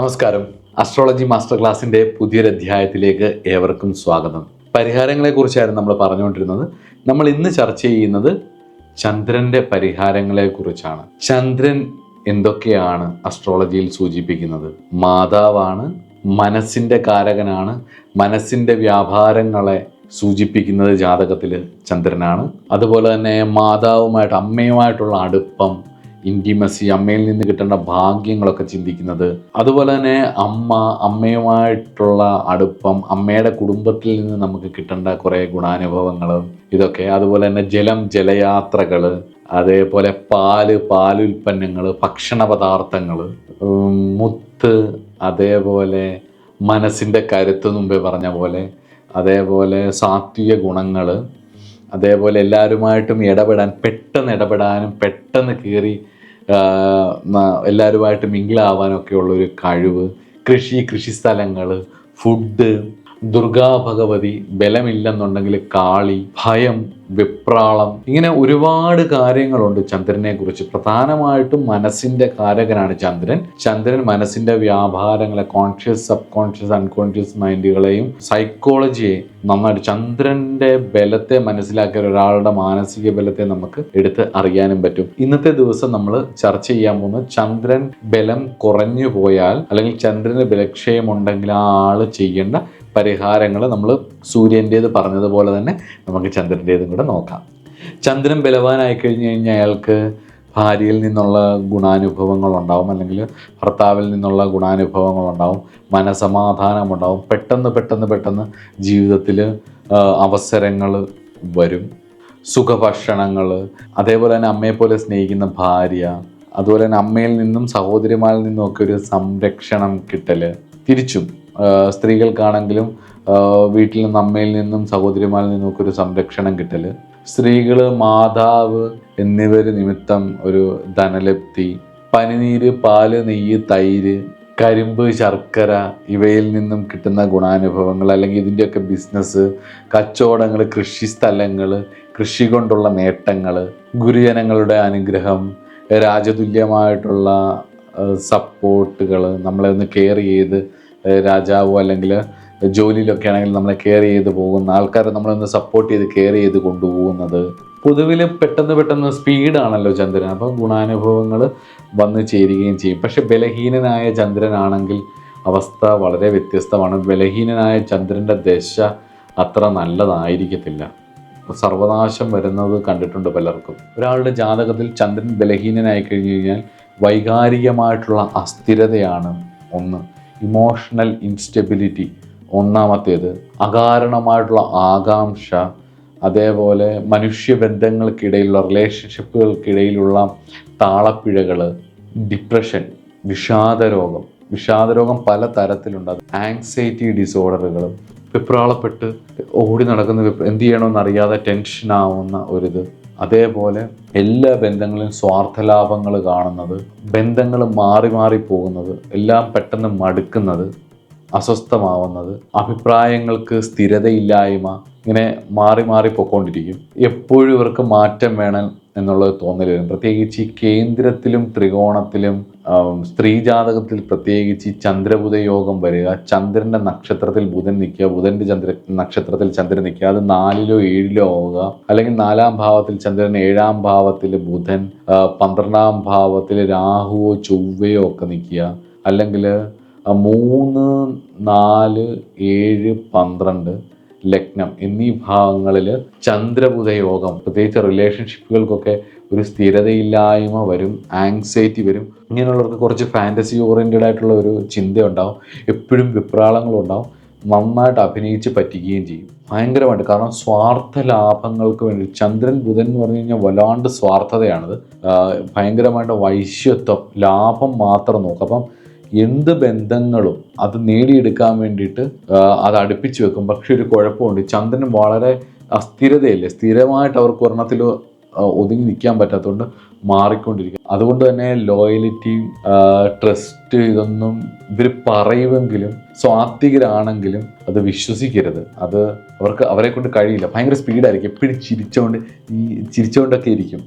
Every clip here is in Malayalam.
നമസ്കാരം. അസ്ട്രോളജി മാസ്റ്റർ ക്ലാസ്സിൻ്റെ പുതിയൊരു അധ്യായത്തിലേക്ക് ഏവർക്കും സ്വാഗതം. പരിഹാരങ്ങളെക്കുറിച്ചായിരുന്നു നമ്മൾ പറഞ്ഞുകൊണ്ടിരുന്നത്. നമ്മൾ ഇന്ന് ചർച്ച ചെയ്യുന്നത് ചന്ദ്രൻ്റെ പരിഹാരങ്ങളെക്കുറിച്ചാണ്. ചന്ദ്രൻ എന്തൊക്കെയാണ് അസ്ട്രോളജിയിൽ സൂചിപ്പിക്കുന്നത്? മാതാവാണ്, മനസ്സിൻ്റെ കാരകനാണ്, മനസ്സിൻ്റെ വ്യാപാരങ്ങളെ സൂചിപ്പിക്കുന്നത് ജാതകത്തിൽ ചന്ദ്രനാണ്. അതുപോലെ തന്നെ മാതാവുമായിട്ട്, അമ്മയുമായിട്ടുള്ള അടുപ്പം, ഇൻറ്റിമസി, അമ്മയിൽ നിന്ന് കിട്ടേണ്ട ഭാഗ്യങ്ങളൊക്കെ ചിന്തിക്കുന്നത്. അതുപോലെ തന്നെ അമ്മയുമായിട്ടുള്ള അടുപ്പം, അമ്മയുടെ കുടുംബത്തിൽ നിന്ന് നമുക്ക് കിട്ടേണ്ട കുറേ ഗുണാനുഭവങ്ങളും ഇതൊക്കെ. അതുപോലെ തന്നെ ജലയാത്രകൾ, അതേപോലെ പാലുൽപ്പന്നങ്ങൾ, ഭക്ഷണ പദാർത്ഥങ്ങൾ, മുത്ത്, അതേപോലെ മനസ്സിൻ്റെ കരുത്ത് മുമ്പേ പറഞ്ഞ പോലെ, അതേപോലെ സാത്വിക ഗുണങ്ങൾ, അതേപോലെ എല്ലാവരുമായിട്ടും ഇടപെടാനും പെട്ടെന്ന് കയറി എല്ലാവരുമായിട്ട് മിങ്കിളാവാനൊക്കെ ഉള്ളൊരു കഴിവ്, കൃഷിസ്ഥലങ്ങൾ, ഫുഡ്, ദുർഗാ ഭഗവതി, ബലമില്ലെന്നുണ്ടെങ്കിൽ കാളി, ഭയം, വെപ്രാളം, ഇങ്ങനെ ഒരുപാട് കാര്യങ്ങളുണ്ട് ചന്ദ്രനെ കുറിച്ച്. പ്രധാനമായിട്ടും മനസ്സിൻ്റെ കാരകനാണ് ചന്ദ്രൻ മനസ്സിൻ്റെ വ്യാപാരങ്ങളെ, കോൺഷ്യസ്, സബ് കോൺഷ്യസ്, അൺകോൺഷ്യസ് മൈൻഡുകളെയും സൈക്കോളജിയെ നന്നായിട്ട്, ചന്ദ്രൻ്റെ ബലത്തെ മനസ്സിലാക്കിയ ഒരാളുടെ മാനസിക ബലത്തെ നമുക്ക് എടുത്ത് അറിയാനും പറ്റും. ഇന്നത്തെ ദിവസം നമ്മൾ ചർച്ച ചെയ്യാൻ പോകുന്നത് ചന്ദ്രൻ ബലം കുറഞ്ഞു പോയാൽ, അല്ലെങ്കിൽ ചന്ദ്രന് ബലക്ഷയമുണ്ടെങ്കിൽ ആ ആള് ചെയ്യേണ്ട പരിഹാരങ്ങൾ നമ്മൾ സൂര്യൻ്റേത് പറഞ്ഞതുപോലെ തന്നെ നമുക്ക് ചന്ദ്രൻ്റേതും കൂടെ നോക്കാം. ചന്ദ്രൻ ബലവാനായി കഴിഞ്ഞ് കഴിഞ്ഞാൽ അയാൾക്ക് ഭാര്യയിൽ നിന്നുള്ള ഗുണാനുഭവങ്ങളുണ്ടാവും, അല്ലെങ്കിൽ ഭർത്താവിൽ നിന്നുള്ള ഗുണാനുഭവങ്ങളുണ്ടാവും, മനസമാധാനമുണ്ടാവും, പെട്ടെന്ന് ജീവിതത്തിൽ അവസരങ്ങൾ വരും, സുഖഭക്ഷണങ്ങൾ, അതേപോലെ തന്നെ അമ്മയെപ്പോലെ സ്നേഹിക്കുന്ന ഭാര്യ, അതുപോലെ തന്നെ അമ്മയിൽ നിന്നും സഹോദരിമാരിൽ നിന്നും ഒക്കെ ഒരു സംരക്ഷണം കിട്ടൽ. തിരിച്ചും സ്ത്രീകൾക്കാണെങ്കിലും വീട്ടിൽ നിന്ന് അമ്മയിൽ നിന്നും സഹോദരിമാരിൽ നിന്നൊക്കെ ഒരു സംരക്ഷണം കിട്ടൽ. സ്ത്രീകൾ, മാതാവ് എന്നിവർ നിമിത്തം ഒരു ധനലബ്ധി, പനിനീര്, പാല്, നെയ്യ്, തൈര്, കരിമ്പ്, ശർക്കര ഇവയിൽ നിന്നും കിട്ടുന്ന ഗുണാനുഭവങ്ങൾ, അല്ലെങ്കിൽ ഇതിൻ്റെയൊക്കെ ബിസിനസ്, കച്ചവടങ്ങൾ, കൃഷിസ്ഥലങ്ങൾ, കൃഷി കൊണ്ടുള്ള നേട്ടങ്ങൾ, ഗുരുജനങ്ങളുടെ അനുഗ്രഹം, രാജതുല്യമായിട്ടുള്ള സപ്പോർട്ടുകൾ, നമ്മളെ ഒന്ന് കെയർ ചെയ്ത്, രാജാവോ അല്ലെങ്കിൽ ജോലിയിലൊക്കെ ആണെങ്കിൽ നമ്മളെ കെയർ ചെയ്ത് പോകുന്ന ആൾക്കാരെ നമ്മളൊന്ന് സപ്പോർട്ട് ചെയ്ത് കെയർ ചെയ്ത് കൊണ്ടുപോകുന്നത്. പൊതുവിൽ പെട്ടെന്ന് സ്പീഡാണല്ലോ ചന്ദ്രൻ, അപ്പം ഗുണാനുഭവങ്ങൾ വന്നു ചേരുകയും ചെയ്യും. പക്ഷെ ബലഹീനനായ ചന്ദ്രനാണെങ്കിൽ അവസ്ഥ വളരെ വ്യത്യസ്തമാണ്. ബലഹീനനായ ചന്ദ്രൻ്റെ ദശ അത്ര നല്ലതായിരിക്കത്തില്ല, സർവനാശം വരുന്നത് കണ്ടിട്ടുണ്ട് പലർക്കും. ഒരാളുടെ ജാതകത്തിൽ ചന്ദ്രൻ ബലഹീനനായി കഴിഞ്ഞു കഴിഞ്ഞാൽ വൈകാരികമായിട്ടുള്ള അസ്ഥിരതയാണ് ഒന്ന്, ഇമോഷണൽ ഇൻസ്റ്റെബിലിറ്റി ഒന്നാമത്തേത്, അകാരണമായിട്ടുള്ള ആകാംക്ഷ, അതേപോലെ മനുഷ്യബന്ധങ്ങൾക്കിടയിലുള്ള, റിലേഷൻഷിപ്പുകൾക്കിടയിലുള്ള താളപ്പിഴകൾ, ഡിപ്രഷൻ, വിഷാദരോഗം പല തരത്തിലുണ്ട്. ആങ്സൈറ്റി ഡിസോർഡറുകൾ, വെപ്രാളപ്പെട്ട് ഓടി നടക്കുന്ന, എന്ത് ചെയ്യണമെന്ന് അറിയാതെ ടെൻഷനാവുന്ന ഒരിത്. അതേപോലെ എല്ലാ ബന്ധങ്ങളിലും സ്വാർത്ഥലാഭങ്ങൾ കാണുന്നത്, ബന്ധങ്ങൾ മാറി പോകുന്നത്, എല്ലാം പെട്ടെന്ന് മടുക്കുന്നത്, അസ്വസ്ഥമാവുന്നത്, അഭിപ്രായങ്ങൾക്ക് സ്ഥിരതയില്ലായ്മ, ഇങ്ങനെ മാറി പൊയ്ക്കൊണ്ടിരിക്കും. എപ്പോഴും ഇവർക്ക് മാറ്റം വേണം എന്നുള്ളത് തോന്നൽ വരും. പ്രത്യേകിച്ച് ഈ കേന്ദ്രത്തിലും ത്രികോണത്തിലും സ്ത്രീജാതകത്തിൽ പ്രത്യേകിച്ച് ഈ ചന്ദ്രബുധ യോഗം വരിക, ചന്ദ്രൻ്റെ നക്ഷത്രത്തിൽ ബുധൻ നിൽക്കുക, ബുധൻ്റെ നക്ഷത്രത്തിൽ ചന്ദ്രൻ നിൽക്കുക, അത് 4ലോ 7ലോ ആവുക, അല്ലെങ്കിൽ 4ാം ഭാവത്തിൽ ചന്ദ്രൻ, 7ാം ഭാവത്തിൽ ബുധൻ, 12ാം ഭാവത്തിൽ രാഹുവോ ചൊവ്വയോ ഒക്കെ നിൽക്കുക, അല്ലെങ്കിൽ 3, 4, 7, 12 ലഗ്നം എന്നീ ഭാഗങ്ങളിൽ ചന്ദ്രബുധ യോഗം, പ്രത്യേകിച്ച് റിലേഷൻഷിപ്പുകൾക്കൊക്കെ ഒരു സ്ഥിരതയില്ലായ്മ വരും, ആങ്സൈറ്റി വരും. ഇങ്ങനെയുള്ളവർക്ക് കുറച്ച് ഫാൻറ്റസി ഓറിയൻറ്റഡ് ആയിട്ടുള്ള ഒരു ചിന്തയുണ്ടാവും, എപ്പോഴും വെപ്രാളങ്ങളുണ്ടാവും, നന്നായിട്ട് അഭിനയിച്ച് പറ്റിക്കുകയും ചെയ്യും ഭയങ്കരമായിട്ട്. കാരണം സ്വാർത്ഥ ലാഭങ്ങൾക്ക് വേണ്ടി ചന്ദ്രൻ, ബുധൻ എന്ന് പറഞ്ഞു കഴിഞ്ഞാൽ വല്ലാണ്ട് സ്വാർത്ഥതയാണിത്, ഭയങ്കരമായിട്ട് വൈശ്യത്വം, ലാഭം മാത്രം നോക്കും. അപ്പം എന്ത് ബന്ധങ്ങളും അത് നേടിയെടുക്കാൻ വേണ്ടിയിട്ട് അത് അടുപ്പിച്ച് വെക്കും. പക്ഷെ ഒരു കുഴപ്പമുണ്ട്, ചന്ദ്രൻ വളരെ അസ്ഥിരതയല്ലേ, സ്ഥിരമായിട്ട് അവർക്ക് ഒരെണ്ണത്തിൽ ഒതുങ്ങി നിൽക്കാൻ പറ്റാത്തതുകൊണ്ട് മാറിക്കൊണ്ടിരിക്കും. അതുകൊണ്ട് തന്നെ ലോയലിറ്റി, ട്രസ്റ്റ് ഇതൊന്നും ഇവർ പറയുമെങ്കിലും, സ്വാത്വികരാണെങ്കിലും അത് വിശ്വസിക്കരുത്. അത് അവരെ കൊണ്ട് കഴിയില്ല. ഭയങ്കര സ്പീഡായിരിക്കും, എപ്പോഴും ചിരിച്ചുകൊണ്ടൊക്കെ ഇരിക്കും.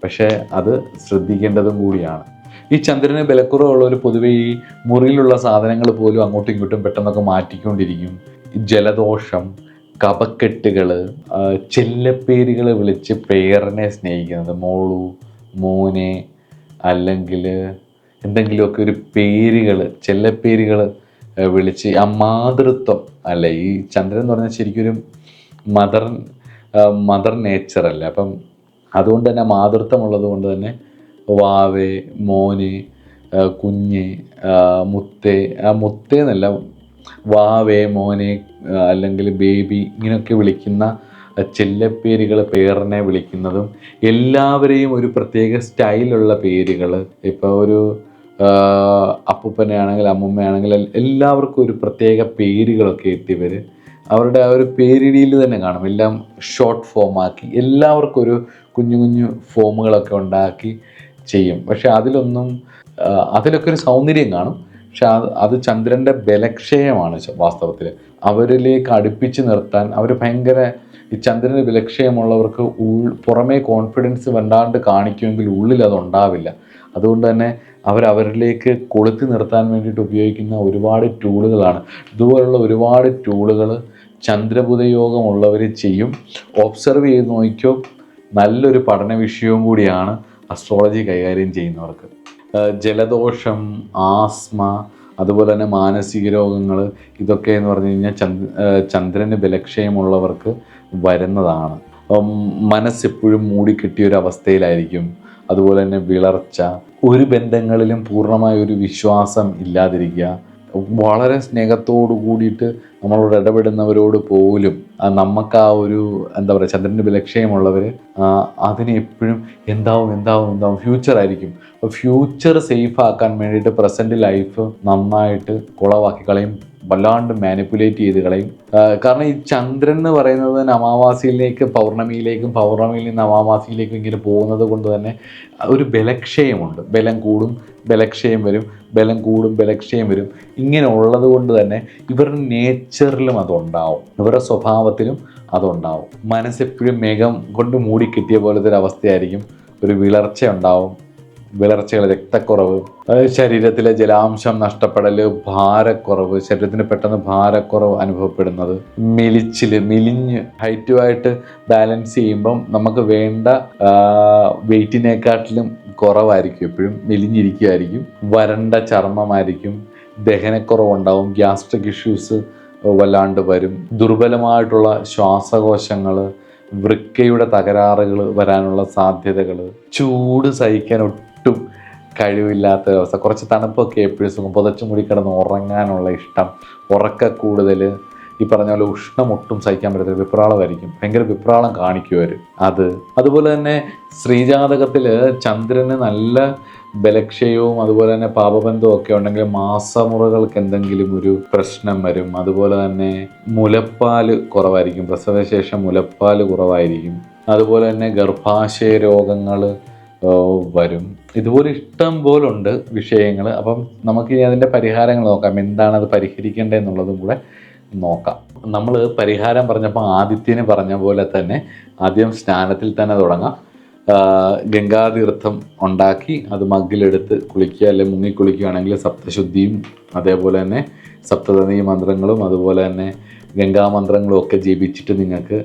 പക്ഷേ അത് ശ്രദ്ധിക്കേണ്ടതും കൂടിയാണ്. ഈ ചന്ദ്രന് ബലക്കുറവുള്ളവർ പൊതുവെ ഈ മുറിയിലുള്ള സാധനങ്ങൾ പോലും അങ്ങോട്ടും ഇങ്ങോട്ടും പെട്ടെന്നൊക്കെ മാറ്റിക്കൊണ്ടിരിക്കും. ജലദോഷം, കഫക്കെട്ടുകൾ, ചെല്ലപ്പേരുകൾ വിളിച്ച് പേരനെ സ്നേഹിക്കുന്നത്, മോളു, മോനെ, അല്ലെങ്കിൽ എന്തെങ്കിലുമൊക്കെ ഒരു പേരുകൾ, ചെല്ലപ്പേരുകൾ വിളിച്ച് ആ മാതൃത്വം അല്ലേ, ഈ ചന്ദ്രൻ എന്ന് പറഞ്ഞാൽ ശരിക്കൊരു മദർ നേച്ചർ അല്ലേ. അപ്പം അതുകൊണ്ട് തന്നെ മാതൃത്വം ഉള്ളത് കൊണ്ട് തന്നെ വാവേ, മോനെ, കുഞ്ഞ്, മുത്തേ, മുത്തേ എന്നല്ല, വാവേ, മോനെ, അല്ലെങ്കിൽ ബേബി, ഇങ്ങനെയൊക്കെ വിളിക്കുന്ന ചെല്ലപ്പേരുകൾ, പേരനെ വിളിക്കുന്നതും എല്ലാവരെയും ഒരു പ്രത്യേക സ്റ്റൈലുള്ള പേരുകൾ, ഇപ്പോൾ ഒരു അപ്പൂപ്പനെ ആണെങ്കിൽ അമ്മൂമ്മയാണെങ്കിൽ എല്ലാവർക്കും ഒരു പ്രത്യേക പേരുകളൊക്കെ എത്തിവർ അവരുടെ ആ ഒരു പേരിടിയിൽ തന്നെ കാണും. എല്ലാം ഷോർട്ട് ഫോമാക്കി എല്ലാവർക്കും ഒരു കുഞ്ഞു കുഞ്ഞു ഫോമുകളൊക്കെ ഉണ്ടാക്കി ചെയ്യും. പക്ഷെ അതിലൊക്കെ ഒരു സൗന്ദര്യം കാണും. പക്ഷെ അത് ചന്ദ്രൻ്റെ ബലക്ഷയമാണ് വാസ്തവത്തിൽ. അവരിലേക്ക് അടുപ്പിച്ച് നിർത്താൻ അവർ ഭയങ്കര, ഈ ചന്ദ്രന് ബലക്ഷയമുള്ളവർക്ക് പുറമേ കോൺഫിഡൻസ് വല്ലാണ്ട് കാണിക്കുമെങ്കിൽ ഉള്ളിൽ അതുണ്ടാവില്ല. അതുകൊണ്ട് തന്നെ അവരിലേക്ക് കൊളുത്തി നിർത്താൻ വേണ്ടിയിട്ട് ഉപയോഗിക്കുന്ന ഒരുപാട് ടൂളുകളാണ്. ഇതുപോലുള്ള ഒരുപാട് ടൂളുകൾ ചന്ദ്രബുധ യോഗമുള്ളവർ ചെയ്യും. ഒബ്സർവ് ചെയ്ത് നോക്കിയോ, നല്ലൊരു പഠന വിഷയവും കൂടിയാണ് അസ്ട്രോളജി കൈകാര്യം ചെയ്യുന്നവർക്ക്. ജലദോഷം, ആസ്മ, അതുപോലെ തന്നെ മാനസിക രോഗങ്ങൾ, ഇതൊക്കെ എന്ന് പറഞ്ഞു കഴിഞ്ഞാൽ ചന്ദ്രന് ബലക്ഷയമുള്ളവർക്ക് വരുന്നതാണ്. മനസ്സെപ്പോഴും മൂടിക്കെട്ടിയൊരവസ്ഥയിലായിരിക്കും. അതുപോലെ തന്നെ വിളർച്ച, ഒരു ബന്ധങ്ങളിലും പൂർണ്ണമായ ഒരു വിശ്വാസം ഇല്ലാതിരിക്കുക, വളരെ സ്നേഹത്തോടു കൂടിയിട്ട് നമ്മളോട് ഇടപെടുന്നവരോട് പോലും നമുക്ക് ആ ഒരു എന്താ പറയുക, ചന്ദ്രൻ്റെ ബലക്ഷയമുള്ളവർ അതിന് എപ്പോഴും എന്താവും ഫ്യൂച്ചർ ആയിരിക്കും. അപ്പോൾ ഫ്യൂച്ചർ സേഫ് ആക്കാൻ വേണ്ടിയിട്ട് പ്രസൻറ്റ് ലൈഫ് നന്നായിട്ട് കുളവാക്കി കളയും, വല്ലാണ്ട് മാനിപ്പുലേറ്റ് ചെയ്ത് കളയും. കാരണം ഈ ചന്ദ്രൻ എന്ന് പറയുന്നത് അമാവാസിയിലേക്ക് പൗർണമിയിലേക്കും പൗർണമിയിൽ നിന്ന് അമാവാസിയിലേക്കും ഇങ്ങനെ പോകുന്നത് കൊണ്ട് തന്നെ ഒരു ബലക്ഷയമുണ്ട്. ബലം കൂടും ബലക്ഷയം വരും, ബലം കൂടും ബലക്ഷയം വരും. ഇങ്ങനെ ഉള്ളത് കൊണ്ട് തന്നെ ഇവരുടെ നേച്ചറിലും അതുണ്ടാവും, ഇവരുടെ സ്വഭാവത്തിലും അതുണ്ടാവും. മനസ്സെപ്പോഴും മേഘം കൊണ്ട് മൂടിക്കിട്ടിയ പോലത്തെ ഒരു അവസ്ഥയായിരിക്കും. ഒരു വിളർച്ച ഉണ്ടാവും, വിളർച്ചകൾ, രക്തക്കുറവ്, ശരീരത്തിലെ ജലാംശം നഷ്ടപ്പെടൽ, ഭാരക്കുറവ്, ശരീരത്തിന് പെട്ടെന്ന് ഭാരക്കുറവ് അനുഭവപ്പെടുന്നത്, മെലിഞ്ഞ് ഹൈറ്റുമായിട്ട് ബാലൻസ് ചെയ്യുമ്പം നമുക്ക് വേണ്ട വെയിറ്റിനെക്കാട്ടിലും കുറവായിരിക്കും, എപ്പോഴും മെലിഞ്ഞിരിക്കുമായിരിക്കും, വരണ്ട ചർമ്മമായിരിക്കും, ദഹനക്കുറവുണ്ടാവും, ഗ്യാസ്ട്രിക് ഇഷ്യൂസ് വല്ലാണ്ട് വരും, ദുർബലമായിട്ടുള്ള ശ്വാസകോശങ്ങൾ, വൃക്കയുടെ തകരാറുകൾ വരാനുള്ള സാധ്യതകൾ, ചൂട് സഹിക്കാൻ ഒട്ടും കഴിവില്ലാത്തൊരവസ്ഥ, കുറച്ച് തണുപ്പൊക്കെ എപ്പോഴും സുഖം, പുതച്ചു മൂടി കിടന്ന് ഉറങ്ങാനുള്ള ഇഷ്ടം, ഉറക്ക കൂടുതൽ, ഈ പറഞ്ഞ പോലെ ഉഷ്ണം ഒട്ടും സഹിക്കാൻ പറ്റത്തില്ല, വിപ്രാളമായിരിക്കും, ഭയങ്കര വിപ്രാളം കാണിക്കുവർ. അതുപോലെ തന്നെ ശ്രീജാതകത്തിൽ ചന്ദ്രന് നല്ല ബലക്ഷയവും അതുപോലെ തന്നെ പാപബന്ധവും ഒക്കെ ഉണ്ടെങ്കിൽ മാസമുറകൾക്ക് എന്തെങ്കിലും ഒരു പ്രശ്നം വരും. അതുപോലെ തന്നെ മുലപ്പാൽ കുറവായിരിക്കും, പ്രസവശേഷം മുലപ്പാൽ കുറവായിരിക്കും. അതുപോലെ തന്നെ ഗർഭാശയ രോഗങ്ങൾ വരും. ഇതുപോലെ ഇഷ്ടം പോലുണ്ട് വിഷയങ്ങൾ. അപ്പം നമുക്കിനി അതിൻ്റെ പരിഹാരങ്ങൾ നോക്കാം, എന്താണ് അത് പരിഹരിക്കേണ്ടതെന്നുള്ളതും കൂടെ നോക്കാം. നമ്മൾ പരിഹാരം പറഞ്ഞപ്പോൾ ആദിത്യന് പറഞ്ഞ പോലെ തന്നെ ആദ്യം സ്നാനത്തിൽ തന്നെ തുടങ്ങാം. ഗംഗാതീർത്ഥം ഉണ്ടാക്കി അത് മഗ്ഗിലെടുത്ത് കുളിക്കുക, അല്ലെങ്കിൽ മുങ്ങിക്കുളിക്കുകയാണെങ്കിൽ സപ്തശുദ്ധിയും അതേപോലെ തന്നെ സപ്തതനീ മന്ത്രങ്ങളും അതുപോലെ തന്നെ ഗംഗാമന്ത്രങ്ങളും ഒക്കെ ജപിച്ചിട്ട് നിങ്ങൾക്ക്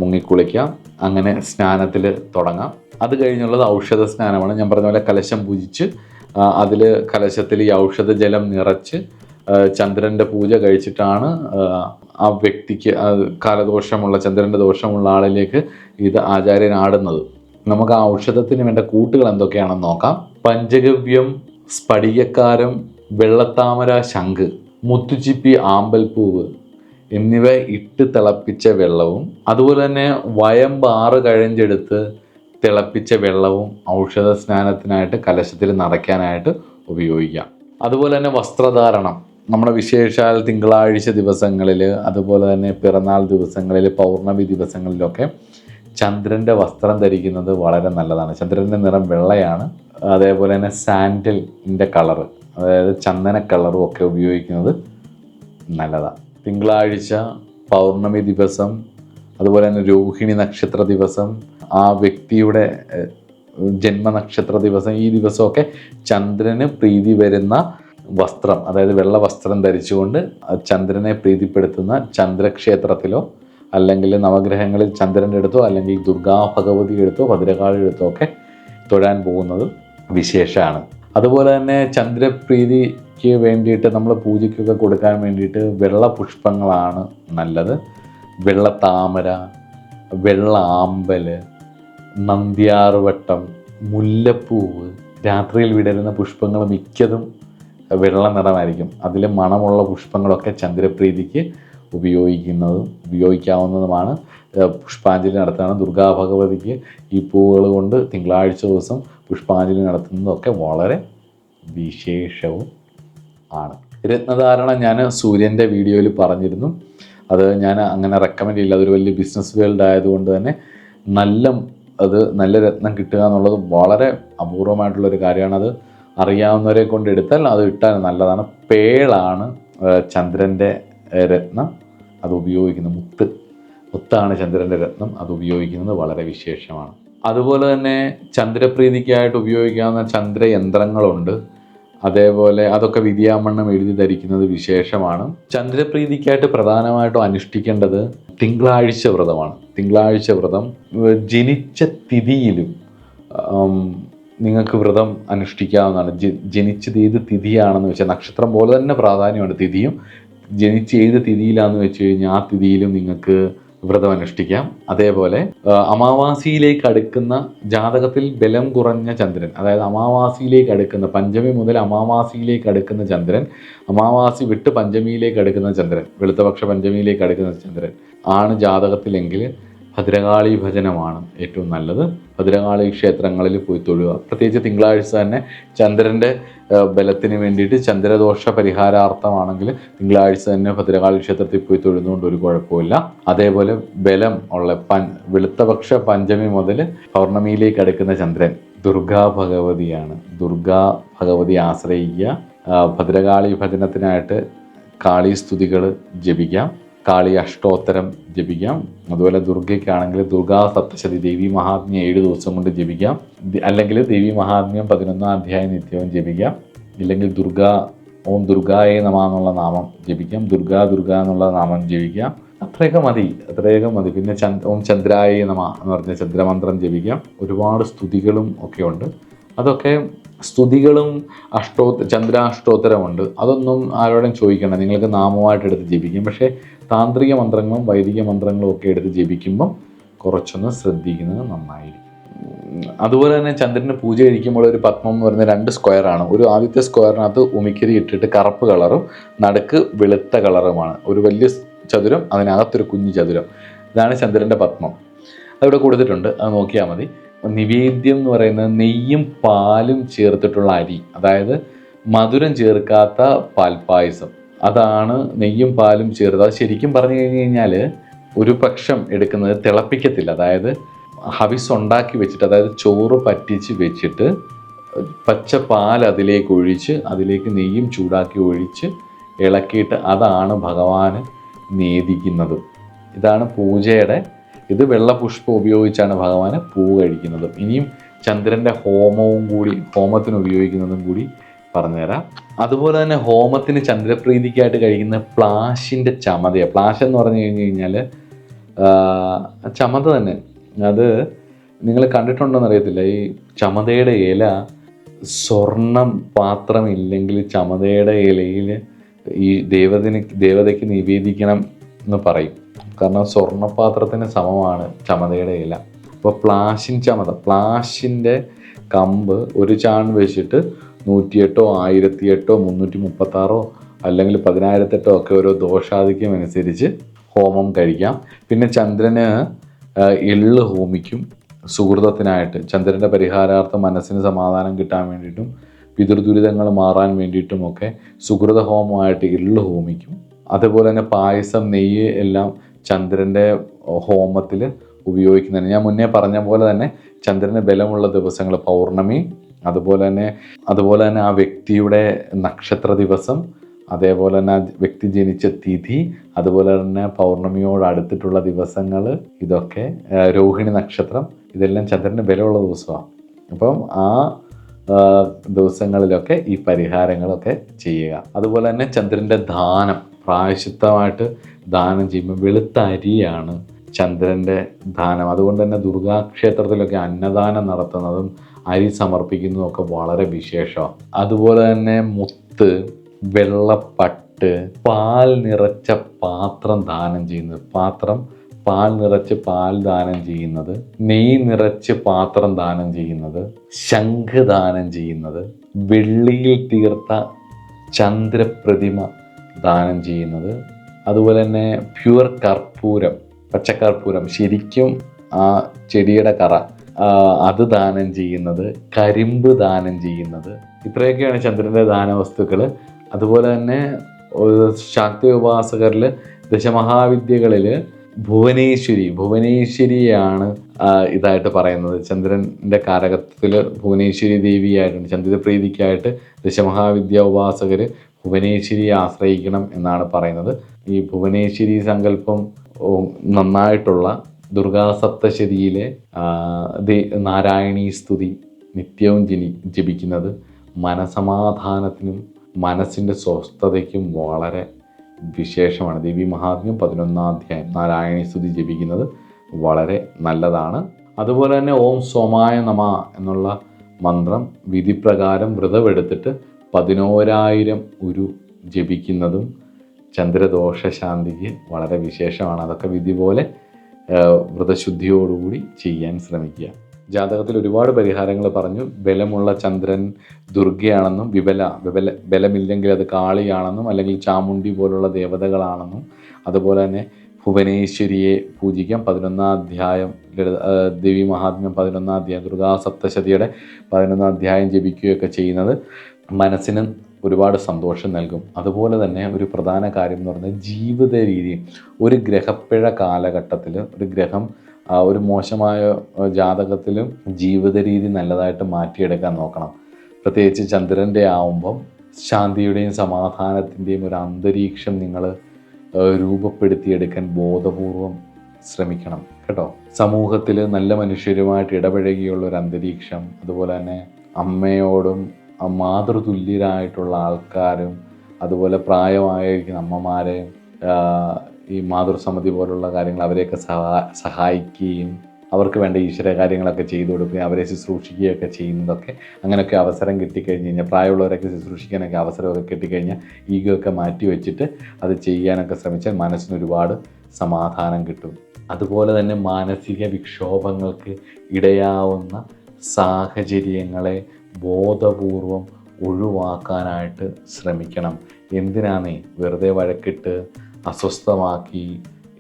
മുങ്ങിക്കുളിക്കാം. അങ്ങനെ സ്നാനത്തിൽ തുടങ്ങാം. അത് കഴിഞ്ഞുള്ളത് ഔഷധ സ്നാനമാണ്. ഞാൻ പറഞ്ഞ പോലെ കലശം പൂജിച്ച് അതിൽ കലശത്തിൽ ഈ ഔഷധ ജലം നിറച്ച് ചന്ദ്രൻ്റെ പൂജ കഴിച്ചിട്ടാണ് ആ വ്യക്തിക്ക്, കാലദോഷമുള്ള ചന്ദ്രൻ്റെ ദോഷമുള്ള ആളിലേക്ക് ഇത് ആചാര്യൻ ആടുന്നത്. നമുക്ക് ആ ഔഷധത്തിന് വേണ്ട കൂട്ടുകൾ എന്തൊക്കെയാണെന്ന് നോക്കാം. പഞ്ചഗവ്യം, സ്ഫടികക്കാരം, വെള്ളത്താമര, ശംഖ്, മുത്തുച്ചിപ്പി, ആമ്പൽപ്പൂവ് എന്നിവ ഇട്ട് തിളപ്പിച്ച വെള്ളവും അതുപോലെ തന്നെ വയമ്പ് 6 കഴഞ്ചെടുത്ത് തിളപ്പിച്ച വെള്ളവും ഔഷധ സ്നാനത്തിനായിട്ട് കലശത്തിൽ നിറയ്ക്കാനായിട്ട് ഉപയോഗിക്കാം. അതുപോലെ തന്നെ വസ്ത്രധാരണം, നമ്മുടെ വിശേഷാൽ തിങ്കളാഴ്ച ദിവസങ്ങളിൽ അതുപോലെ തന്നെ പിറന്നാൾ ദിവസങ്ങളിൽ പൗർണമി ദിവസങ്ങളിലൊക്കെ ചന്ദ്രൻ്റെ വസ്ത്രം ധരിക്കുന്നത് വളരെ നല്ലതാണ്. ചന്ദ്രൻ്റെ നിറം വെള്ളയാണ്. അതേപോലെ തന്നെ സാൻഡലിൻ്റെ കളറ്, അതായത് ചന്ദന കളറും ഒക്കെ ഉപയോഗിക്കുന്നത് നല്ലതാണ്. തിങ്കളാഴ്ച, പൗർണമി ദിവസം, അതുപോലെ തന്നെ രോഹിണി നക്ഷത്ര ദിവസം ആ വ്യക്തിയുടെ ജന്മനക്ഷത്ര ദിവസം, ഈ ദിവസമൊക്കെ ചന്ദ്രന് പ്രീതി വരുന്ന വസ്ത്രം, അതായത് വെള്ള വസ്ത്രം ധരിച്ചുകൊണ്ട് ചന്ദ്രനെ പ്രീതിപ്പെടുത്തുന്ന ചന്ദ്രക്ഷേത്രത്തിലോ അല്ലെങ്കിൽ നവഗ്രഹങ്ങളിൽ ചന്ദ്രൻ്റെ അടുത്തോ അല്ലെങ്കിൽ ദുർഗാ ഭഗവതി എടുത്തോ ഭദ്രകാളി എടുത്തോ ഒക്കെ തൊഴാൻ പോകുന്നത് വിശേഷമാണ്. അതുപോലെ തന്നെ ചന്ദ്രപ്രീതിക്ക് വേണ്ടിയിട്ട് നമ്മൾ പൂജയ്ക്കൊക്കെ കൊടുക്കാൻ വേണ്ടിയിട്ട് വെള്ള പുഷ്പങ്ങളാണ് നല്ലത്. വെള്ള താമര, വെള്ള ആമ്പൽ, നന്ദ്യാർവട്ടം, മുല്ലപ്പൂവ്. രാത്രിയിൽ വിടരുന്ന പുഷ്പങ്ങൾ മിക്കതും വെള്ള നിറമായിരിക്കും. അതിൽ മണമുള്ള പുഷ്പങ്ങളൊക്കെ ചന്ദ്രപ്രീതിക്ക് ഉപയോഗിക്കാവുന്നതുമാണ്. പുഷ്പാഞ്ജലി നടത്തുകയാണ്. ദുർഗാ ഭഗവതിക്ക് ഈ പൂവുകൾ കൊണ്ട് തിങ്കളാഴ്ച ദിവസം പുഷ്പാഞ്ജലി നടത്തുന്നതൊക്കെ വളരെ വിശേഷവും ആണ്. രത്നധാരണ ഞാൻ സൂര്യൻ്റെ വീഡിയോയിൽ പറഞ്ഞിരുന്നു. അത് ഞാൻ അങ്ങനെ റെക്കമെൻഡ് ചെയ്യില്ല. അതൊരു വലിയ ബിസിനസ് വേൾഡ് ആയതുകൊണ്ട് തന്നെ നല്ല രത്നം കിട്ടുക എന്നുള്ളത് വളരെ അപൂർവമായിട്ടുള്ളൊരു കാര്യമാണ്. അത് അറിയാവുന്നവരെ കൊണ്ട് എടുത്താൽ അത് ഇട്ടാൽ നല്ലതാണ്. പേളാണ് ചന്ദ്രൻ്റെ രത്നം. അത് ഉപയോഗിക്കുന്നത് മുത്താണ് ചന്ദ്രൻ്റെ രത്നം. അത് ഉപയോഗിക്കുന്നത് വളരെ വിശേഷമാണ്. അതുപോലെ തന്നെ ചന്ദ്രപ്രീതിക്കായിട്ട് ഉപയോഗിക്കാവുന്ന ചന്ദ്രയന്ത്രങ്ങളുണ്ട്. അതേപോലെ അതൊക്കെ വിധിയാമണ്ണം എഴുതി ധരിക്കുന്നത് വിശേഷമാണ്. ചന്ദ്രപ്രീതിക്കായിട്ട് പ്രധാനമായിട്ടും അനുഷ്ഠിക്കേണ്ടത് തിങ്കളാഴ്ച വ്രതമാണ്. തിങ്കളാഴ്ച വ്രതം ജനിച്ച തിഥിയിലും നിങ്ങൾക്ക് വ്രതം അനുഷ്ഠിക്കാവുന്നതാണ്. ജനിച്ചത് ഏത് തിഥിയാണെന്ന് വെച്ചാൽ നക്ഷത്രം പോലെ തന്നെ പ്രാധാന്യമുണ്ട് തിഥിയും. ജനിച്ച ഏത് തിഥിയിലാണെന്ന് വെച്ച് കഴിഞ്ഞാൽ ആ തിഥിയിലും നിങ്ങൾക്ക് വ്രതം അനുഷ്ഠിക്കാം. അതേപോലെ അമാവാസിയിലേക്ക് അടുക്കുന്ന ജാതകത്തിൽ ബലം കുറഞ്ഞ ചന്ദ്രൻ, അതായത് അമാവാസിയിലേക്ക് അടുക്കുന്ന പഞ്ചമി മുതൽ അമാവാസിയിലേക്ക് അടുക്കുന്ന ചന്ദ്രൻ, അമാവാസി വിട്ട് പഞ്ചമിയിലേക്ക് അടുക്കുന്ന ചന്ദ്രൻ, വെളുത്തപക്ഷ പഞ്ചമിയിലേക്ക് അടുക്കുന്ന ചന്ദ്രൻ ആണ് ജാതകത്തിലെങ്കിൽ ഭദ്രകാളി ഭജനമാണ് ഏറ്റവും നല്ലത്. ഭദ്രകാളി ക്ഷേത്രങ്ങളിൽ പോയി തൊഴുക. പ്രത്യേകിച്ച് തിങ്കളാഴ്ച തന്നെ ചന്ദ്രൻ്റെ ബലത്തിന് വേണ്ടിയിട്ട് ചന്ദ്രദോഷ പരിഹാരാർത്ഥമാണെങ്കിൽ തിങ്കളാഴ്ച തന്നെ ഭദ്രകാളി ക്ഷേത്രത്തിൽ പോയി തൊഴുന്നുകൊണ്ട് ഒരു കുഴപ്പമില്ല. അതേപോലെ ബലം ഉള്ള വെളുത്തപക്ഷ പഞ്ചമി മുതൽ പൗർണമിയിലേക്ക് അടുക്കുന്ന ചന്ദ്രൻ ദുർഗാ ഭഗവതിയാണ്. ദുർഗാ ഭഗവതി ആശ്രയിക്കുക. ഭദ്രകാളി ഭജനത്തിനായിട്ട് കാളി സ്തുതികൾ ജപിക്കാം, കാളി അഷ്ടോത്തരം ജപിക്കാം. അതുപോലെ ദുർഗയ്ക്കാണെങ്കിൽ ദുർഗാ സപ്തശതി ദേവി മഹാത്മ്യം 7 ദിവസം കൊണ്ട് ജപിക്കാം. അല്ലെങ്കിൽ ദേവി മഹാത്മ്യം 11-ാം അധ്യായം നിത്യവും ജപിക്കാം. ഇല്ലെങ്കിൽ ഓം ദുർഗായേ നമഃ എന്നുള്ള നാമം ജപിക്കാം. ദുർഗ എന്നുള്ള നാമം ജപിക്കാം. അത്രയൊക്കെ മതി. പിന്നെ ഓം ചന്ദ്രായേ നമഃ എന്ന് പറഞ്ഞ ചന്ദ്രമന്ത്രം ജപിക്കാം. ഒരുപാട് സ്തുതികളും ഒക്കെ ഉണ്ട്. അതൊക്കെ സ്തുതികളും ചന്ദ്രാഷ്ടോത്തരമുണ്ട്. അതൊന്നും ആരോടും ചോദിക്കണം, നിങ്ങൾക്ക് നാമമായിട്ട് എടുത്ത് ജപിക്കും. പക്ഷേ താന്ത്രിക മന്ത്രങ്ങളും വൈദിക മന്ത്രങ്ങളും ഒക്കെ എടുത്ത് ജപിക്കുമ്പം കുറച്ചൊന്ന് ശ്രദ്ധിക്കുന്നത് നന്നായിരിക്കും. അതുപോലെ തന്നെ ചന്ദ്രന് പൂജ കഴിക്കുമ്പോൾ ഒരു പത്മം എന്ന് പറയുന്ന 2 സ്ക്വയറാണ്. ഒരു ആദ്യത്തെ സ്ക്വയറിനകത്ത് ഉമിക്കരി ഇട്ടിട്ട് കറുപ്പ് കളറും നടുക്ക് വെളുത്ത കളറുമാണ്. ഒരു വലിയ ചതുരം, അതിനകത്തൊരു കുഞ്ഞു ചതുരം. ഇതാണ് ചന്ദ്രൻ്റെ പത്മം. അതിവിടെ കൊടുത്തിട്ടുണ്ട്, അത് നോക്കിയാൽ മതി. നിവേദ്യം എന്ന് പറയുന്നത് നെയ്യും പാലും ചേർത്തിട്ടുള്ള അരി, അതായത് മധുരം ചേർക്കാത്ത പാൽപ്പായസം. അതാണ് നെയ്യും പാലും ചേർത്ത്. അത് ശരിക്കും പറഞ്ഞു കഴിഞ്ഞാൽ ഒരു പക്ഷം എടുക്കുന്നത് തിളപ്പിക്കത്തില്ല. അതായത് ഹവിസ് ഉണ്ടാക്കി വെച്ചിട്ട്, അതായത് ചോറ് പറ്റിച്ച് വെച്ചിട്ട് പച്ച പാൽ അതിലേക്ക് ഒഴിച്ച് അതിലേക്ക് നെയ്യും ചൂടാക്കി ഒഴിച്ച് ഇളക്കിയിട്ട് അതാണ് ഭഗവാന് നേദിക്കുന്നത്. ഇതാണ് പൂജയുടെ. ഇത് വെള്ളപുഷ്പം ഉപയോഗിച്ചാണ് ഭഗവാന് പൂ കഴിക്കുന്നത്. ഇനിയും ചന്ദ്രൻ്റെ ഹോമത്തിന് ഉപയോഗിക്കുന്നതും കൂടി പറഞ്ഞുതരാം. അതുപോലെ തന്നെ ഹോമത്തിന് ചന്ദ്രപ്രീതിക്കായിട്ട് കഴിക്കുന്ന പ്ലാശിൻ്റെ ചമതയാണ്. പ്ലാശ് എന്ന് പറഞ്ഞു കഴിഞ്ഞാൽ ചമത തന്നെ. അത് നിങ്ങൾ കണ്ടിട്ടുണ്ടോയെന്ന് അറിയത്തില്ല. ഈ ചമതയുടെ ഇല, സ്വർണം പാത്രമില്ലെങ്കിൽ ചമതയുടെ ഇലയിൽ ഈ ദേവതയ്ക്ക് നിവേദിക്കണം എന്ന് പറയും. കാരണം സ്വർണ്ണപാത്രത്തിന് സമമാണ് ചമതയുടെ ഇല. അപ്പോൾ പ്ലാശിൻ്റെ കമ്പ് ഒരു ചാൺ വെച്ചിട്ട് 108, 1008, 336 അല്ലെങ്കിൽ 10,008 ഒക്കെ ഓരോ ദോഷാധിക്യം അനുസരിച്ച് ഹോമം കഴിക്കാം. പിന്നെ ചന്ദ്രന് എള്ള് ഹോമിക്കും സുഹൃതത്തിനായിട്ട്. ചന്ദ്രൻ്റെ പരിഹാരാർത്ഥം മനസ്സിന് സമാധാനം കിട്ടാൻ വേണ്ടിയിട്ടും പിതൃദുരിതങ്ങൾ മാറാൻ വേണ്ടിയിട്ടുമൊക്കെ സുഹൃത ഹോമമായിട്ട് എള്ള് ഹോമിക്കും. അതുപോലെ തന്നെ പായസം, നെയ്യ് എല്ലാം ചന്ദ്രൻ്റെ ഹോമത്തിൽ ഉപയോഗിക്കുന്നതാണ്. ഞാൻ മുന്നേ പറഞ്ഞ പോലെ തന്നെ ചന്ദ്രന് ബലമുള്ള ദിവസങ്ങൾ പൗർണമി, അതുപോലെ തന്നെ ആ വ്യക്തിയുടെ നക്ഷത്ര ദിവസം, അതേപോലെ തന്നെ ആ വ്യക്തി ജനിച്ച തിഥി, അതുപോലെ തന്നെ പൗർണമിയോട് അടുത്തിട്ടുള്ള ദിവസങ്ങൾ, ഇതൊക്കെ രോഹിണി നക്ഷത്രം, ഇതെല്ലാം ചന്ദ്രന് ബലമുള്ള ദിവസമാണ്. അപ്പം ആ ദിവസങ്ങളിലൊക്കെ ഈ പരിഹാരങ്ങളൊക്കെ ചെയ്യുക. അതുപോലെ തന്നെ ചന്ദ്രൻ്റെ ദാനം, പ്രായശ്ചിത്തമായിട്ട് ദാനം ചെയ്യുമ്പോൾ വെളുത്ത അരിയാണ് ചന്ദ്രൻ്റെ ദാനം. അതുകൊണ്ട് തന്നെ ദുർഗാക്ഷേത്രത്തിലൊക്കെ അന്നദാനം നടത്തുന്നതും അരി സമർപ്പിക്കുന്നതും ഒക്കെ വളരെ വിശേഷമാണ്. അതുപോലെ തന്നെ മുത്ത്, വെള്ളപ്പട്ട്, പാൽ നിറച്ച പാത്രം ദാനം ചെയ്യുന്നത്, പാൽ നിറച്ച് പാൽ ദാനം ചെയ്യുന്നത്, നെയ്യ് നിറച്ച് പാത്രം ദാനം ചെയ്യുന്നത്, ശംഖ് ദാനം ചെയ്യുന്നത്, വെള്ളിയിൽ തീർത്ത ചന്ദ്രപ്രതിമ ദാനം ചെയ്യുന്നത്, അതുപോലെ തന്നെ പ്യുവർ കർപ്പൂരം, പച്ചക്കർപ്പൂരം ശരിക്കും ആ ചെടിയുടെ കറ അത് ദാനം ചെയ്യുന്നത്, കരിമ്പ് ദാനം ചെയ്യുന്നത്, ഇത്രയൊക്കെയാണ് ചന്ദ്രൻ്റെ ദാനവസ്തുക്കൾ. അതുപോലെ തന്നെ ശാക്തി ഉപാസകരിൽ ദശമഹാവിദ്യകളിൽ ഭുവനേശ്വരിയാണ് ഇതായിട്ട് പറയുന്നത്. ചന്ദ്രൻ്റെ കാരകത്വത്തിൽ ഭുവനേശ്വരി ദേവിയായിട്ടുണ്ട്. ചന്ദ്രപ്രീതിക്കായിട്ട് ദശമഹാവിദ്യ ഉപാസകർ ഭുവനേശ്വരിയെ ആശ്രയിക്കണം എന്നാണ് പറയുന്നത്. ഈ ഭുവനേശ്വരി സങ്കല്പം നന്നായിട്ടുള്ള ദുർഗാസപ്തശതിയിലെ നാരായണീ സ്തുതി നിത്യവും ജപിക്കുന്നത് മനസമാധാനത്തിനും മനസ്സിൻ്റെ സ്വസ്ഥതയ്ക്കും വളരെ വിശേഷമാണ്. ദേവി മഹാത്മ്യം 11-ാം അധ്യായം നാരായണീ സ്തുതി ജപിക്കുന്നത് വളരെ നല്ലതാണ്. അതുപോലെ തന്നെ ഓം സോമായ നമ എന്നുള്ള മന്ത്രം വിധിപ്രകാരം വ്രതമെടുത്തിട്ട് 11,000 ഉരു ജപിക്കുന്നതും ചന്ദ്രദോഷശാന്തിക്ക് വളരെ വിശേഷമാണ്. അതൊക്കെ വിധി പോലെ വ്രതശുദ്ധിയോടുകൂടി ചെയ്യാൻ ശ്രമിക്കുക. ജാതകത്തിൽ ഒരുപാട് പരിഹാരങ്ങൾ പറഞ്ഞു. ബലമുള്ള ചന്ദ്രൻ ദുർഗയാണെന്നും ബലമില്ലെങ്കിൽ അത് കാളിയാണെന്നും അല്ലെങ്കിൽ ചാമുണ്ഡി പോലുള്ള ദേവതകളാണെന്നും അതുപോലെ തന്നെ ഭുവനേശ്വരിയെ പൂജിക്കാം. 11-ാം അധ്യായം ദേവി മഹാത്മ്യം 11-ാം അധ്യായം ദുർഗാ സപ്തശതിയുടെ 11-ാം അധ്യായം ജപിക്കുകയൊക്കെ ചെയ്യുന്നത് മനസ്സിന് ഒരുപാട് സന്തോഷം നൽകും. അതുപോലെ തന്നെ ഒരു പ്രധാന കാര്യം എന്ന് പറഞ്ഞാൽ ജീവിത രീതി. ഒരു ഗ്രഹപ്പിഴ കാലഘട്ടത്തിൽ ഒരു ഗ്രഹം ഒരു മോശമായ ജാതകത്തിലും ജീവിത രീതി നല്ലതായിട്ട് മാറ്റിയെടുക്കാൻ നോക്കണം. പ്രത്യേകിച്ച് ചന്ദ്രൻ്റെ ആവുമ്പം ശാന്തിയുടെയും സമാധാനത്തിൻ്റെയും ഒരു അന്തരീക്ഷം നിങ്ങൾ രൂപപ്പെടുത്തിയെടുക്കാൻ ബോധപൂർവം ശ്രമിക്കണം കേട്ടോ. സമൂഹത്തിൽ നല്ല മനുഷ്യരുമായിട്ട് ഇടപഴകിയുള്ള ഒരു അന്തരീക്ഷം, അതുപോലെ തന്നെ അമ്മയോടും മാതൃതുല്യരായിട്ടുള്ള ആൾക്കാരും അതുപോലെ പ്രായമായിരിക്കുന്ന അമ്മമാരെയും ഈ മാതൃസമിതി പോലുള്ള കാര്യങ്ങൾ അവരെയൊക്കെ സഹായിക്കുകയും അവർക്ക് വേണ്ട ഈശ്വര കാര്യങ്ങളൊക്കെ ചെയ്തു കൊടുക്കുകയും അവരെ ശുശ്രൂഷിക്കുകയൊക്കെ ചെയ്യുന്നതൊക്കെ അങ്ങനെയൊക്കെ അവസരം കിട്ടിക്കഴിഞ്ഞ് കഴിഞ്ഞാൽ പ്രായമുള്ളവരൊക്കെ ശുശ്രൂഷിക്കാനൊക്കെ അവസരമൊക്കെ കിട്ടിക്കഴിഞ്ഞാൽ ഈഗോ ഒക്കെ മാറ്റി വെച്ചിട്ട് അത് ചെയ്യാനൊക്കെ ശ്രമിച്ചാൽ മനസ്സിന് ഒരുപാട് സമാധാനം കിട്ടും. അതുപോലെ തന്നെ മാനസിക വിക്ഷോഭങ്ങൾക്ക് ഇടയാവുന്ന സാഹചര്യങ്ങളെ ബോധപൂർവം ഒഴിവാക്കാനായിട്ട് ശ്രമിക്കണം. എന്തിനാണേ വെറുതെ വഴക്കിട്ട് അസ്വസ്ഥമാക്കി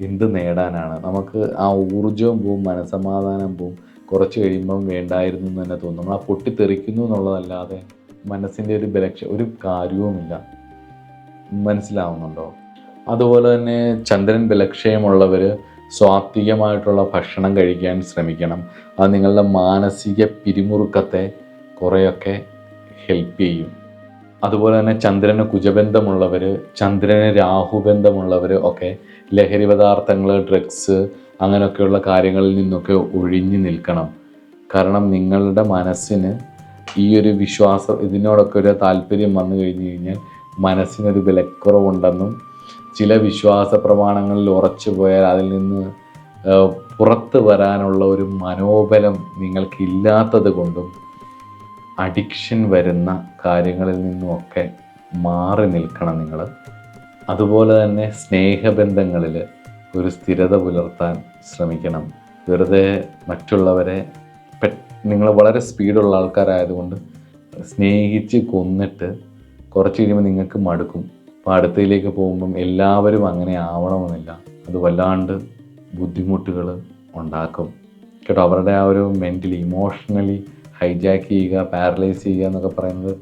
എന്ത് നേടാനാണ്? നമുക്ക് ആ ഊർജവും പോവും, മനസ്സമാധാനം പോവും. കുറച്ച് കഴിയുമ്പം വേണ്ടായിരുന്നു എന്ന് തന്നെ തോന്നും. നമ്മൾ ആ പൊട്ടിത്തെറിക്കുന്നു എന്നുള്ളതല്ലാതെ മനസ്സിൻ്റെ ഒരു കാര്യവുമില്ല. മനസ്സിലാവുന്നുണ്ടോ? അതുപോലെ തന്നെ ചന്ദ്രൻ ബലക്ഷയമുള്ളവർ സ്വാത്വികമായിട്ടുള്ള ഭക്ഷണം കഴിക്കാൻ ശ്രമിക്കണം. അത് നിങ്ങളുടെ മാനസിക പിരിമുറുക്കത്തെ കുറേയൊക്കെ ഹെൽപ്പ് ചെയ്യും. അതുപോലെ തന്നെ ചന്ദ്രന് കുജബന്ധമുള്ളവർ, ചന്ദ്രന് രാഹുബന്ധമുള്ളവർ ഒക്കെ ലഹരി പദാർത്ഥങ്ങൾ, ഡ്രഗ്സ് അങ്ങനെയൊക്കെയുള്ള കാര്യങ്ങളിൽ നിന്നൊക്കെ ഒഴിഞ്ഞു നിൽക്കണം. കാരണം നിങ്ങളുടെ മനസ്സിന് ഈ ഒരു ഇതിനോടൊക്കെ ഒരു താല്പര്യം വന്നു കഴിഞ്ഞു കഴിഞ്ഞാൽ മനസ്സിനൊരു ബലക്കുറവുണ്ടെന്നും ചില വിശ്വാസ പ്രമാണങ്ങളിൽ ഉറച്ചു പോയാൽ അതിൽ നിന്ന് പുറത്ത് വരാനുള്ള ഒരു മനോബലം നിങ്ങൾക്കില്ലാത്തത് കൊണ്ടും അഡിക്ഷൻ വരുന്ന കാര്യങ്ങളിൽ നിന്നുമൊക്കെ മാറി നിൽക്കണം നിങ്ങൾ. അതുപോലെ തന്നെ സ്നേഹബന്ധങ്ങളിൽ ഒരു സ്ഥിരത പുലർത്താൻ ശ്രമിക്കണം. വെറുതെ മറ്റുള്ളവരെ നിങ്ങൾ വളരെ സ്പീഡുള്ള ആൾക്കാരായതുകൊണ്ട് സ്നേഹിച്ച് കൊന്നിട്ട് കുറച്ച് കഴിയുമ്പോൾ നിങ്ങൾക്ക് മടുക്കും. അപ്പോൾ അടുത്തയിലേക്ക് പോകുമ്പം എല്ലാവരും അങ്ങനെ ആവണമെന്നില്ല. അത് വല്ലാണ്ട് ബുദ്ധിമുട്ടുകൾ ഉണ്ടാക്കും കേട്ടോ. അവരുടെ ആ ഒരു മെൻ്റലി ഇമോഷണലി ഹൈജാക്ക് ചെയ്യുക, പാരലൈസ് ചെയ്യുക എന്നൊക്കെ പറയുന്നത്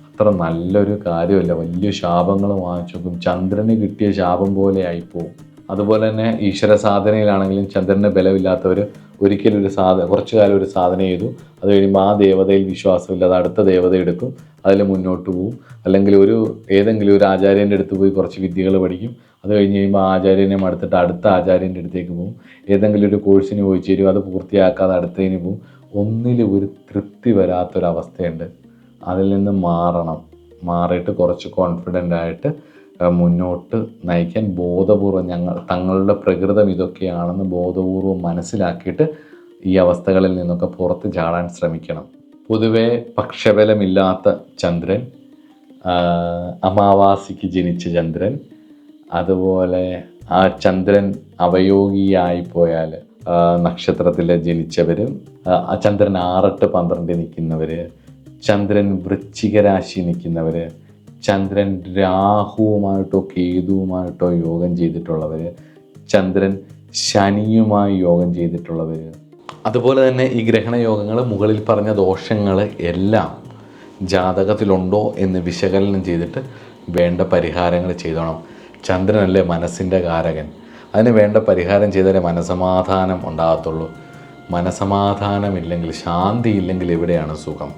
അത്ര നല്ലൊരു കാര്യമല്ല. വലിയ ശാപങ്ങൾ വാങ്ങിച്ചു നോക്കും. ചന്ദ്രന് കിട്ടിയ ശാപം പോലെ ആയിപ്പോവും. അതുപോലെ തന്നെ ഈശ്വര സാധനയിലാണെങ്കിലും ചന്ദ്രൻ്റെ ബലമില്ലാത്തവർ ഒരിക്കലും കുറച്ചു കാലം ഒരു സാധന ചെയ്തു, അത് കഴിയുമ്പോൾ ആ ദേവതയിൽ വിശ്വാസമില്ലാതെ അടുത്ത ദേവത എടുക്കും, അതിൽ മുന്നോട്ട് പോവും. അല്ലെങ്കിൽ ഏതെങ്കിലും ഒരു ആചാര്യൻ്റെ അടുത്ത് പോയി കുറച്ച് വിദ്യകൾ പഠിക്കും, അത് കഴിഞ്ഞ് കഴിയുമ്പോൾ ആ ആചാര്യനെ മടുത്തിട്ട് അടുത്ത ആചാര്യൻ്റെ അടുത്തേക്ക് പോകും. ഏതെങ്കിലും ഒരു കോഴ്സിന് പോയി ചേരും, അത് പൂർത്തിയാക്കാതെ അടുത്തതിന് പോവും. ഒന്നിലും ഒരു തൃപ്തി വരാത്തൊരവസ്ഥയുണ്ട്. അതിൽ നിന്ന് മാറിയിട്ട് കുറച്ച് കോൺഫിഡൻ്റ് ആയിട്ട് മുന്നോട്ട് നയിക്കാൻ ബോധപൂർവം തങ്ങളുടെ പ്രകൃതം ഇതൊക്കെയാണെന്ന് ബോധപൂർവം മനസ്സിലാക്കിയിട്ട് ഈ അവസ്ഥകളിൽ നിന്നൊക്കെ പുറത്ത് ചാടാൻ ശ്രമിക്കണം. പൊതുവെ പക്ഷബലമില്ലാത്ത ചന്ദ്രൻ, അമാവാസിക്ക് ജനിച്ച ചന്ദ്രൻ, അതുപോലെ ആ ചന്ദ്രൻ അവയോഗിയായി പോയാൽ നക്ഷത്രത്തിൽ ജനിച്ചവർ, ആ ചന്ദ്രൻ 6, 8, 12 നിൽക്കുന്നവർ, ചന്ദ്രൻ വൃശ്ചിക രാശി നിൽക്കുന്നവർ, ചന്ദ്രൻ രാഹുവുമായിട്ടോ കേതുവുമായിട്ടോ യോഗം ചെയ്തിട്ടുള്ളവർ, ചന്ദ്രൻ ശനിയുമായി യോഗം ചെയ്തിട്ടുള്ളവർ, അതുപോലെ തന്നെ ഈ ഗ്രഹണയോഗങ്ങൾ മുകളിൽ പറഞ്ഞ ദോഷങ്ങൾ എല്ലാം ജാതകത്തിലുണ്ടോ എന്ന് വിശകലനം ചെയ്തിട്ട് വേണ്ട പരിഹാരങ്ങൾ ചെയ്തോണം. ചന്ദ്രനല്ലേ മനസ്സിൻ്റെ കാരകൻ, അതിന് വേണ്ട പരിഹാരം ചെയ്താലേ മനസമാധാനം ഉണ്ടാകത്തുള്ളൂ. മനസമാധാനമില്ലെങ്കിൽ, ശാന്തിയില്ലെങ്കിൽ എവിടെയാണ് സുഖം?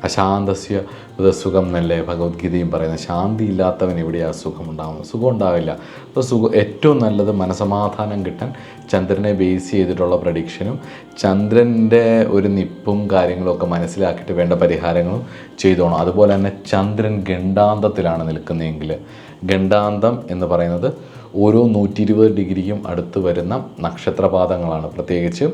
അശാന്തസ്യ സുഖം എന്നല്ലേ ഭഗവത്ഗീതയും പറയുന്നത്. ശാന്തി ഇല്ലാത്തവൻ എവിടെയാണ് സുഖം ഉണ്ടാകുന്നത്? സുഖം ഉണ്ടാവില്ല. അപ്പോൾ ഏറ്റവും നല്ലത് മനസമാധാനം കിട്ടാൻ ചന്ദ്രനെ ബേസ് ചെയ്തിട്ടുള്ള പ്രഡിക്ഷനും ചന്ദ്രൻ്റെ ഒരു നിപ്പും കാര്യങ്ങളൊക്കെ മനസ്സിലാക്കിയിട്ട് വേണ്ട പരിഹാരങ്ങളും ചെയ്തോണം. അതുപോലെ തന്നെ ചന്ദ്രൻ ഗണ്ഡാന്തത്തിലാണ് നിൽക്കുന്നതെങ്കിൽ, ഗണ്ഡാന്തം എന്ന് പറയുന്നത് ഓരോ 120 ഡിഗ്രിക്കും അടുത്ത് വരുന്ന നക്ഷത്രപാദങ്ങളാണ്. പ്രത്യേകിച്ച്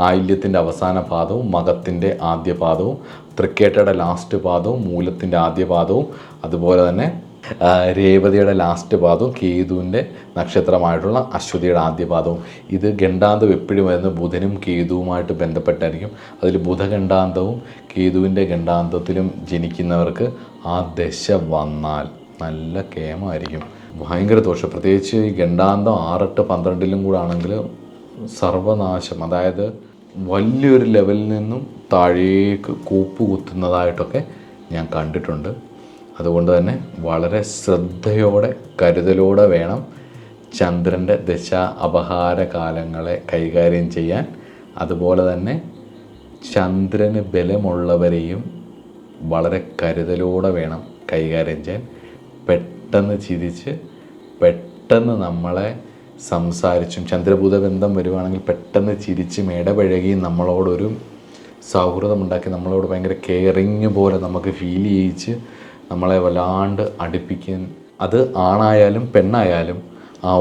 ആയില്യത്തിൻ്റെ അവസാന പാദവും മകത്തിൻ്റെ ആദ്യ പാദവും തൃക്കേട്ടയുടെ ലാസ്റ്റ് പാദവും മൂലത്തിൻ്റെ ആദ്യ പാദവും അതുപോലെ തന്നെ രേവതിയുടെ ലാസ്റ്റ് പാദവും കേതുവിൻ്റെ നക്ഷത്രമായിട്ടുള്ള അശ്വതിയുടെ ആദ്യ പാദവും. ഇത് ഗണ്ഡാന്തം എപ്പോഴും വരുന്ന ബുധനും കേതുവുമായിട്ട് ബന്ധപ്പെട്ടായിരിക്കും. അതിൽ ബുധഗണ്ഡാന്തവും കേതുവിൻ്റെ ഗണ്ഡാന്തത്തിലും ജനിക്കുന്നവർക്ക് ആ ദശ വന്നാൽ നല്ല കേമായിരിക്കും. ഭയങ്കര ദോഷം. പ്രത്യേകിച്ച് ഈ ഗണ്ഡാന്തം 6, 8, 12 കൂടെ ആണെങ്കിൽ സർവനാശം. അതായത് വലിയൊരു ലെവലിൽ നിന്നും താഴേക്ക് കൂപ്പ് കുത്തുന്നതായിട്ടൊക്കെ ഞാൻ കണ്ടിട്ടുണ്ട്. അതുകൊണ്ട് തന്നെ വളരെ ശ്രദ്ധയോടെ കരുതലോടെ വേണം ചന്ദ്രൻ്റെ ദശ അപഹാര കാലങ്ങളെ കൈകാര്യം ചെയ്യാൻ. അതുപോലെ തന്നെ ചന്ദ്രന് ബലമുള്ളവരെയും വളരെ കരുതലോടെ വേണം കൈകാര്യം ചെയ്യാൻ. പെട്ടെന്ന് ചിരിച്ച് പെട്ടെന്ന് നമ്മളെ സംസാരിച്ചും ചന്ദ്രബുധ ബന്ധം വരുവാണെങ്കിൽ പെട്ടെന്ന് ചിരിച്ചും ഇടപഴകിയും നമ്മളോടൊരു സൗഹൃദമുണ്ടാക്കി നമ്മളോട് ഭയങ്കര കെയറിങ് പോലെ നമുക്ക് ഫീൽ ചെയ്യിച്ച് നമ്മളെ വല്ലാണ്ട് അടുപ്പിക്കാൻ, അത് ആണായാലും പെണ്ണായാലും ആ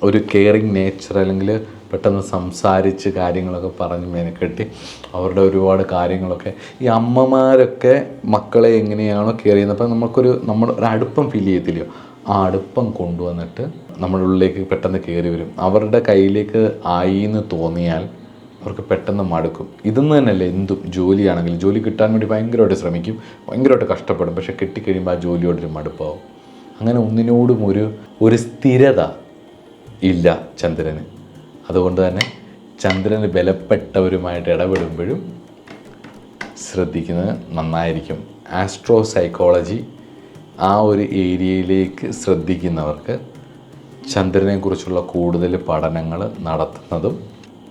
ഒരു കെയറിങ് നേച്ചർ, അല്ലെങ്കിൽ പെട്ടെന്ന് സംസാരിച്ച് കാര്യങ്ങളൊക്കെ പറഞ്ഞ് മെനക്കെട്ടി അവരുടെ ഒരുപാട് കാര്യങ്ങളൊക്കെ ഈ അമ്മമാരൊക്കെ മക്കളെ എങ്ങനെയാണോ കെയർ ചെയ്യുന്നത്, അപ്പോൾ നമ്മൾ ഒരു അടുപ്പം ഫീൽ ചെയ്യത്തില്ലയോ, ആ അടുപ്പം കൊണ്ടുവന്നിട്ട് നമ്മുടെ ഉള്ളിലേക്ക് പെട്ടെന്ന് കയറി വരും. അവരുടെ കയ്യിലേക്ക് ആയി എന്ന് തോന്നിയാൽ അവർക്ക് പെട്ടെന്ന് മടുക്കും. ഇതെന്ന് തന്നെയല്ലേ എന്തും ജോലിയാണെങ്കിലും, ജോലി കിട്ടാൻ വേണ്ടി ഭയങ്കരമായിട്ട് ശ്രമിക്കും, ഭയങ്കരമായിട്ട് കഷ്ടപ്പെടും, പക്ഷെ കിട്ടിക്കഴിയുമ്പോൾ ആ ജോലിയോടൊരു മടുപ്പാവും. അങ്ങനെ ഒന്നിനോടും ഒരു സ്ഥിരത ഇല്ല ചന്ദ്രന്. അതുകൊണ്ട് തന്നെ ചന്ദ്രന് ബലപ്പെട്ടവരുമായിട്ട് ഇടപെടുമ്പോഴും ശ്രദ്ധിക്കുന്നത് നന്നായിരിക്കും. ആസ്ട്രോ സൈക്കോളജി ആ ഒരു ഏരിയയിലേക്ക് ശ്രദ്ധിക്കുന്നവർക്ക് ചന്ദ്രനെക്കുറിച്ചുള്ള കൂടുതൽ പഠനങ്ങൾ നടത്തുന്നതും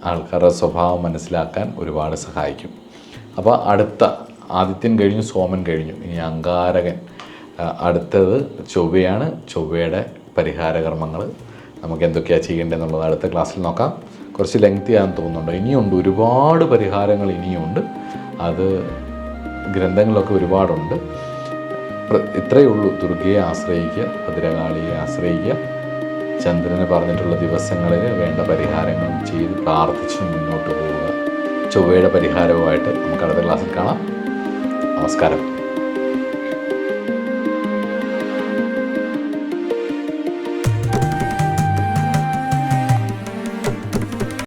ആൾക്കാരുടെ സ്വഭാവം മനസ്സിലാക്കാൻ ഒരുപാട് സഹായിക്കും. അപ്പോൾ ആദിത്യൻ കഴിഞ്ഞു, സോമൻ കഴിഞ്ഞു, ഇനി അങ്കാരകൻ. അടുത്തത് ചൊവ്വയാണ്. ചൊവ്വയുടെ പരിഹാര കർമ്മങ്ങൾ നമുക്ക് എന്തൊക്കെയാണ് ചെയ്യേണ്ടതെന്നുള്ളത് അടുത്ത ക്ലാസ്സിൽ നോക്കാം. കുറച്ച് ലെങ്തി ആണെന്ന് തോന്നുന്നുണ്ട്. ഇനിയുണ്ട്, ഒരുപാട് പരിഹാരങ്ങൾ ഇനിയുണ്ട്. അത് ഗ്രന്ഥങ്ങളൊക്കെ ഒരുപാടുണ്ട്. ഇത്രയേ ഉള്ളൂ. ദുർഗയെ ആശ്രയിക്കുക, ഭദ്രകാളിയെ ആശ്രയിക്കുക, ചന്ദ്രന് പറഞ്ഞിട്ടുള്ള ദിവസങ്ങളിൽ വേണ്ട പരിഹാരങ്ങൾ ചെയ്ത് പ്രാർത്ഥിച്ച് മുന്നോട്ട് പോവുക. ചൊവ്വയുടെ പരിഹാരവുമായിട്ട് നമുക്ക് അടുത്ത ക്ലാസ്സിൽ കാണാം. നമസ്കാരം.